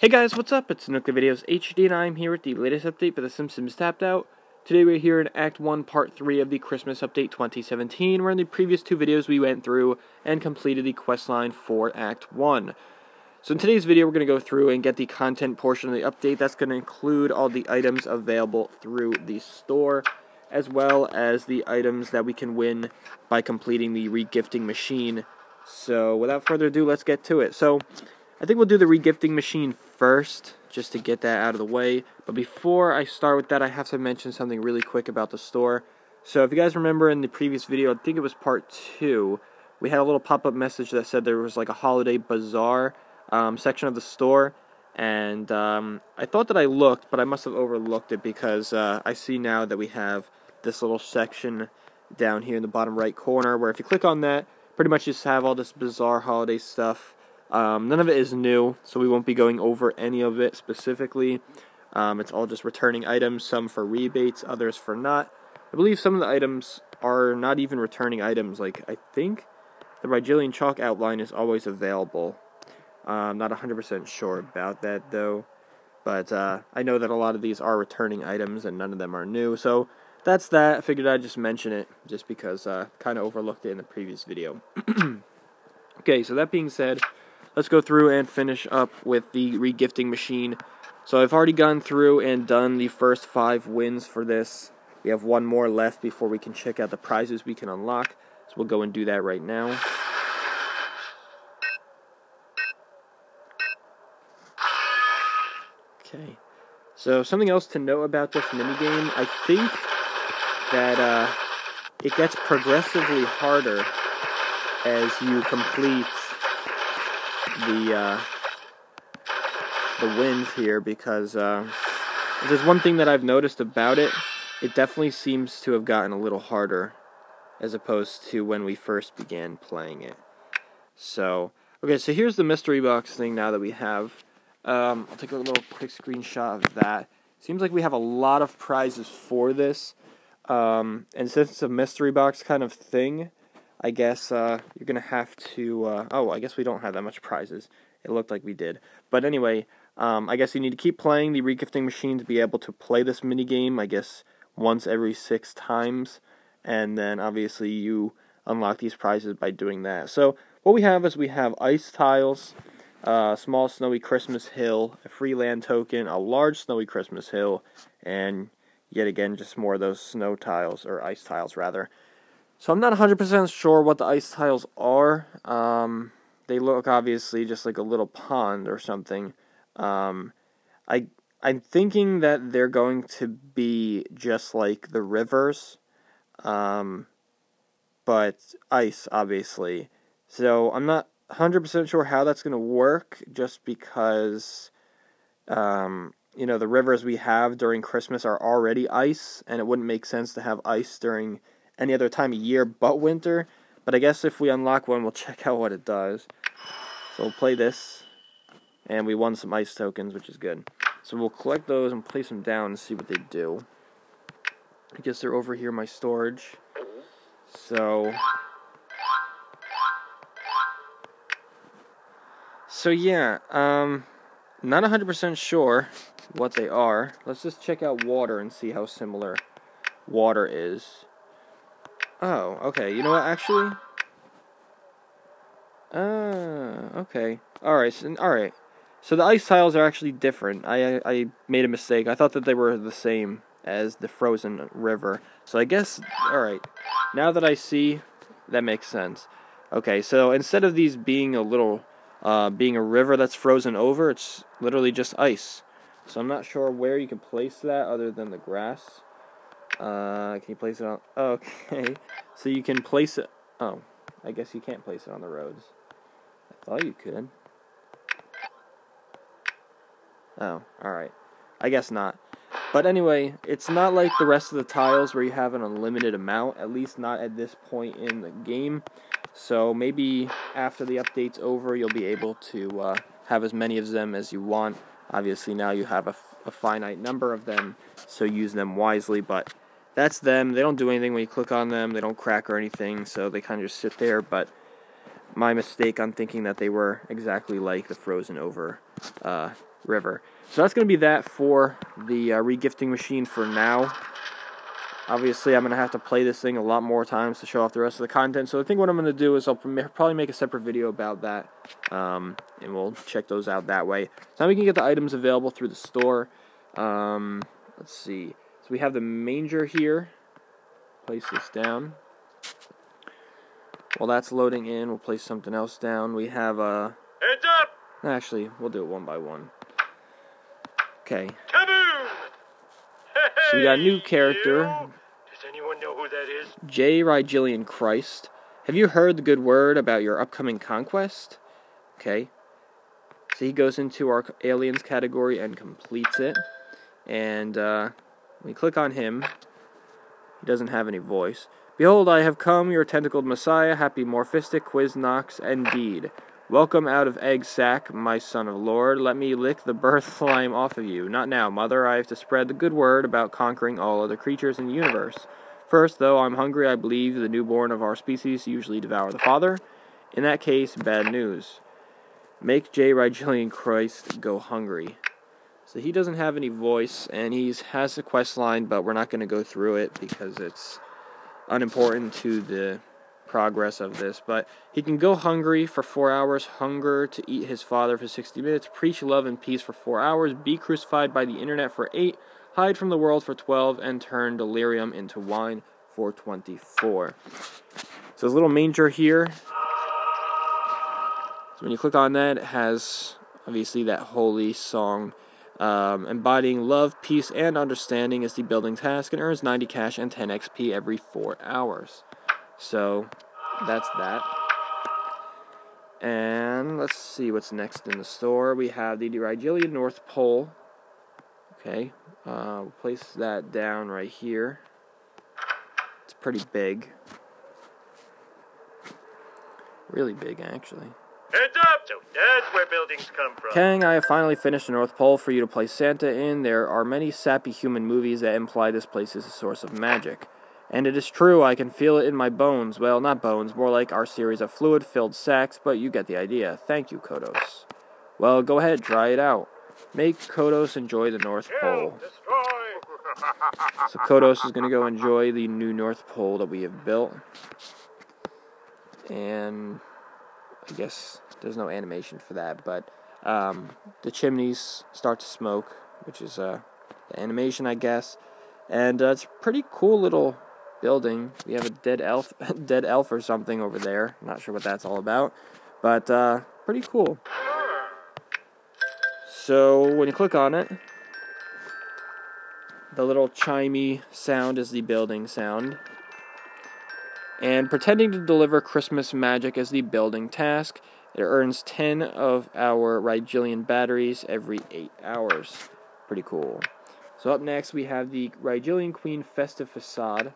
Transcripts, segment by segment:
Hey guys, what's up? It's NuclearVideosHD and I'm here with the latest update for The Simpsons Tapped Out. Today we're here in Act 1, Part 3 of the Christmas Update 2017, where in the previous two videos we went through and completed the questline for Act 1. So in today's video we're going to go through and get the content portion of the update. That's going to include all the items available through the store, as well as the items that we can win by completing the regifting machine. So without further ado, let's get to it. So I think we'll do the regifting machine first, just to get that out of the way. But before I start with that, I have to mention something really quick about the store. So if you guys remember in the previous video, I think it was part 2, we had a little pop-up message that said there was like a holiday bazaar section of the store. And I thought that I looked, but I must have overlooked it because I see now that we have this little section down here in the bottom right corner where if you click on that, pretty much just have all this bizarre holiday stuff. None of it is new, so we won't be going over any of it specifically. It's all just returning items, some for rebates, others for not. I believe some of the items are not even returning items. Like, I think the Rigelian chalk outline is always available. I'm not 100% sure about that, though. But I know that a lot of these are returning items, and none of them are new. So that's that. I figured I'd just mention it, just because I kind of overlooked it in the previous video. Okay, so that being said, let's go through and finish up with the regifting machine. So I've already gone through and done the first 5 wins for this. We have one more left before we can check out the prizes we can unlock. So we'll go and do that right now. Okay. So something else to note about this minigame, I think that it gets progressively harder as you complete the wins here, because there's one thing that I've noticed about it. It definitely seems to have gotten a little harder as opposed to when we first began playing it. So, okay, so here's the mystery box thing now that we have. I'll take a little quick screenshot of that. Seems like we have a lot of prizes for this. And since it's a mystery box kind of thing, I guess you're going to have to... oh, I guess we don't have that much prizes. It looked like we did. But anyway, I guess you need to keep playing the regifting machine to be able to play this minigame, I guess, once every 6 times. And then, obviously, you unlock these prizes by doing that. So, what we have is we have ice tiles, a small snowy Christmas hill, a free land token, a large snowy Christmas hill, and yet again, just more of those snow tiles, or ice tiles, rather. So I'm not 100% sure what the ice tiles are. They look obviously just like a little pond or something. I'm thinking that they're going to be just like the rivers, but ice, obviously. So I'm not 100% sure how that's going to work, just because, you know, the rivers we have during Christmas are already ice, and it wouldn't make sense to have ice during any other time of year but winter. But I guess if we unlock one, we'll check out what it does. So we'll play this, and we won some ice tokens, which is good. So we'll collect those and place them down and see what they do. I guess they're over here in my storage. So yeah, not 100% sure what they are. Let's just check out water and see how similar water is. Oh, okay. You know what, actually? Okay. Alright. So the ice tiles are actually different. I made a mistake. I thought that they were the same as the frozen river. So I guess, alright. Now that I see, that makes sense. Okay, so instead of these being a little, being a river that's frozen over, it's literally just ice. So I'm not sure where you can place that other than the grass. Can you place it on... Okay, so you can place it... Oh, I guess you can't place it on the roads. I thought you could. Oh, alright. I guess not. But anyway, it's not like the rest of the tiles where you have an unlimited amount, at least not at this point in the game. So maybe after the update's over, you'll be able to have as many of them as you want. Obviously now you have a finite number of them, so use them wisely, but that's them. They don't do anything when you click on them. They don't crack or anything, so they kind of just sit there. But my mistake on thinking that they were exactly like the frozen over river. So that's going to be that for the regifting machine for now. Obviously, I'm going to have to play this thing a lot more times to show off the rest of the content. So I think what I'm going to do is I'll probably make a separate video about that, and we'll check those out that way. So now we can get the items available through the store. Let's see. So we have the manger here. Place this down. While that's loading in, we'll place something else down. We have a... Heads up! Actually, we'll do it one by one. Okay. Kaboom! So we got a new character. Does anyone know who that is? Rigelian Christ. Have you heard the good word about your upcoming conquest? Okay. So he goes into our aliens category and completes it. And when we click on him, he doesn't have any voice. Behold, I have come, your tentacled messiah, happy morphistic Quiznax indeed. Welcome out of egg sack, my son of Lord. Let me lick the birth slime off of you. Not now, mother. I have to spread the good word about conquering all other creatures in the universe. First, though I'm hungry, I believe the newborn of our species usually devour the father. In that case, bad news. Make Rigelian Christ go hungry. So he doesn't have any voice, and he has a quest line, but we're not going to go through it because it's unimportant to the progress of this. But he can go hungry for 4 hours, hunger to eat his father for 60 minutes, preach love and peace for 4 hours, be crucified by the internet for 8, hide from the world for 12, and turn delirium into wine for 24. So his little manger here. So when you click on that, it has obviously that holy song. Embodying love, peace, and understanding is the building task, and earns 90 cash and 10 XP every 4 hours. So, that's that. And let's see what's next in the store. We have the Rigelian North Pole. Okay, we'll place that down right here. It's pretty big. Really big, actually. Heads up! So that's where buildings come from. Kang, I have finally finished the North Pole for you to place Santa in. There are many sappy human movies that imply this place is a source of magic. And it is true, I can feel it in my bones. Well, not bones, more like our series of fluid-filled sacks, but you get the idea. Thank you, Kodos. Well, go ahead, try it out. Make Kodos enjoy the North Pole. So Kodos is going to go enjoy the new North Pole that we have built. And I guess there's no animation for that, but the chimneys start to smoke, which is the animation, I guess. And it's a pretty cool little building. We have a dead elf or something over there. I'm not sure what that's all about, but pretty cool. So when you click on it, the little chimey sound is the building sound. And pretending to deliver Christmas magic as the building task, it earns 10 of our Rigelian batteries every 8 hours. Pretty cool. So up next we have the Rigelian Queen festive facade.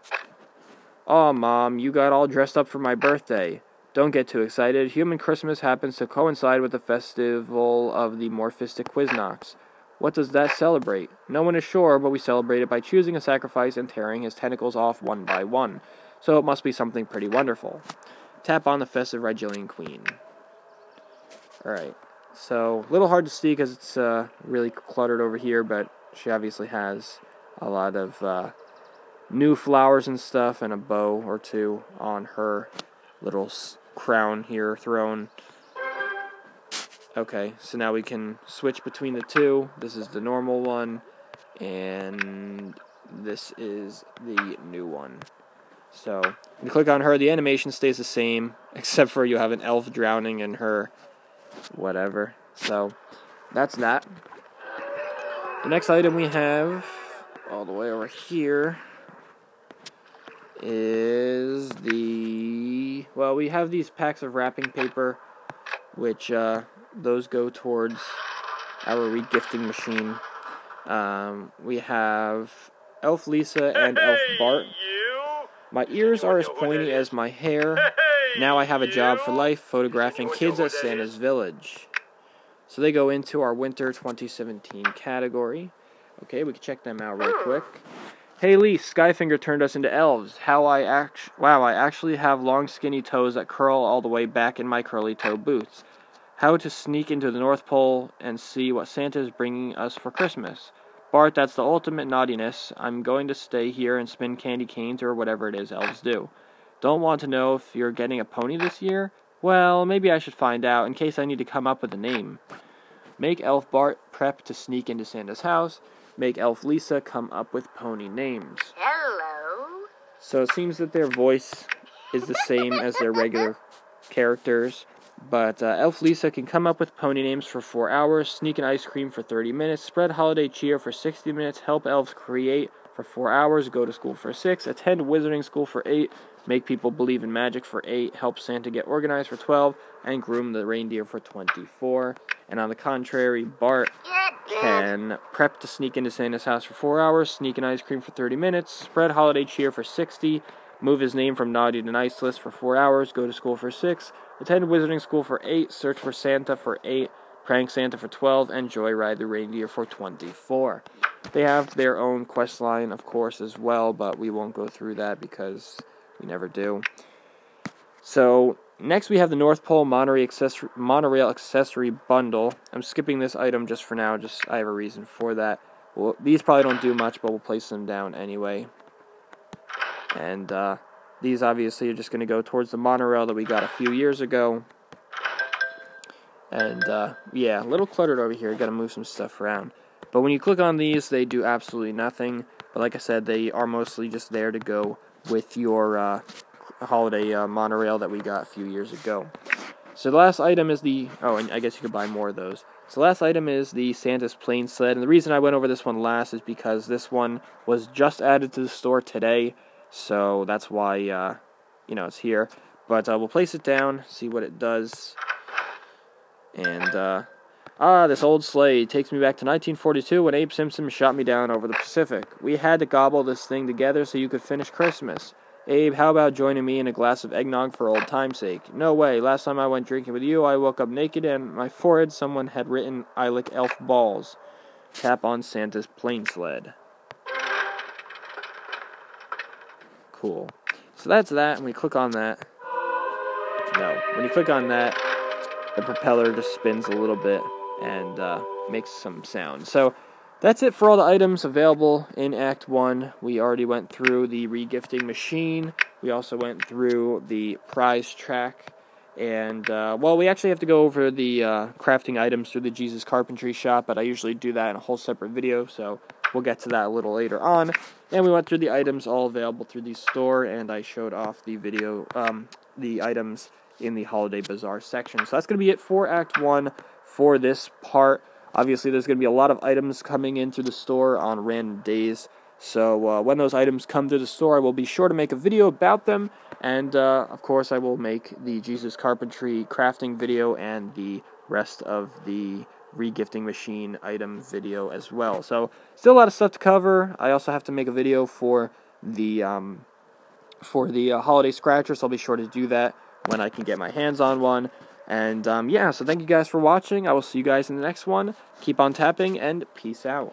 Aw, Mom, you got all dressed up for my birthday. Don't get too excited. Human Christmas happens to coincide with the festival of the morphistic Quiznax. What does that celebrate? No one is sure, but we celebrate it by choosing a sacrifice and tearing his tentacles off one by one. So it must be something pretty wonderful. Tap on the festive Rigelian Queen. Alright, so a little hard to see because it's really cluttered over here, but she obviously has a lot of new flowers and stuff and a bow or two on her little crown here, throne. Okay, so now we can switch between the two. This is the normal one, and this is the new one. So, when you click on her, the animation stays the same, except for you have an elf drowning in her whatever. So, that's that. The next item we have, all the way over here, is the... Well, we have these packs of wrapping paper, which those go towards our regifting machine. We have Elf Lisa and Elf Bart. My ears are as pointy as my hair. Now I have a job for life, photographing kids at Santa's village. So they go into our Winter 2017 category. Okay, we can check them out real quick. Hey Lee, Skyfinger turned us into elves. Wow, I actually have long skinny toes that curl all the way back in my curly toe boots. How to sneak into the North Pole and see what Santa is bringing us for Christmas. Bart, that's the ultimate naughtiness. I'm going to stay here and spin candy canes or whatever it is elves do. Don't want to know if you're getting a pony this year? Well, maybe I should find out in case I need to come up with a name. Make Elf Bart prep to sneak into Santa's house. Make Elf Lisa come up with pony names. Hello. So it seems that their voice is the same as their regular characters, but Elf Lisa can come up with pony names for 4 hours, sneak an ice cream for 30 minutes, spread holiday cheer for 60 minutes, help elves create for 4 hours, go to school for 6, attend wizarding school for 8, make people believe in magic for 8, help Santa get organized for 12, and groom the reindeer for 24. And on the contrary, Bart can prep to sneak into Santa's house for 4 hours, sneak an ice cream for 30 minutes, spread holiday cheer for 60, move his name from naughty to nice list for 4 hours, go to school for 6, attend wizarding school for 8, search for Santa for 8, prank Santa for 12, and joyride the reindeer for 24. They have their own quest line, of course, as well, but we won't go through that because we never do. So, next we have the North Pole monorail accessory bundle. I'm skipping this item just for now, I have a reason for that. Well, these probably don't do much, but we'll place them down anyway. And these obviously are just going to go towards the monorail that we got a few years ago. And yeah, a little cluttered over here, got to move some stuff around. But when you click on these, they do absolutely nothing. But like I said, they are mostly just there to go with your holiday monorail that we got a few years ago. So the last item is the... Oh, and I guess you could buy more of those. So the last item is the Santa's plane sled. And the reason I went over this one last is because this one was just added to the store today. So that's why, you know, it's here. But we'll place it down, see what it does. And, this old sleigh takes me back to 1942 when Abe Simpson shot me down over the Pacific. We had to gobble this thing together so you could finish Christmas. Abe, how about joining me in a glass of eggnog for old time's sake? No way. Last time I went drinking with you, I woke up naked and on my forehead someone had written, I lick elf balls. Tap on Santa's plane sled. Cool. So that's that, and we click on that. No. When you click on that, the propeller just spins a little bit and makes some sound. So that's it for all the items available in Act 1. We already went through the regifting machine. We also went through the prize track. And, well, we actually have to go over the crafting items through the Jesus Carpentry shop, but I usually do that in a whole separate video, so we'll get to that a little later on. And we went through the items all available through the store, and I showed off the video, the items in the Holiday Bazaar section. So that's going to be it for Act 1 for this part. Obviously, there's going to be a lot of items coming into the store on random days. So when those items come to the store, I will be sure to make a video about them. And, of course, I will make the Jesus Carpentry crafting video and the rest of the regifting machine item video as well. So, still a lot of stuff to cover. I also have to make a video for the holiday scratcher, so I'll be sure to do that when I can get my hands on one. And, yeah, so thank you guys for watching. I will see you guys in the next one. Keep on tapping, and peace out.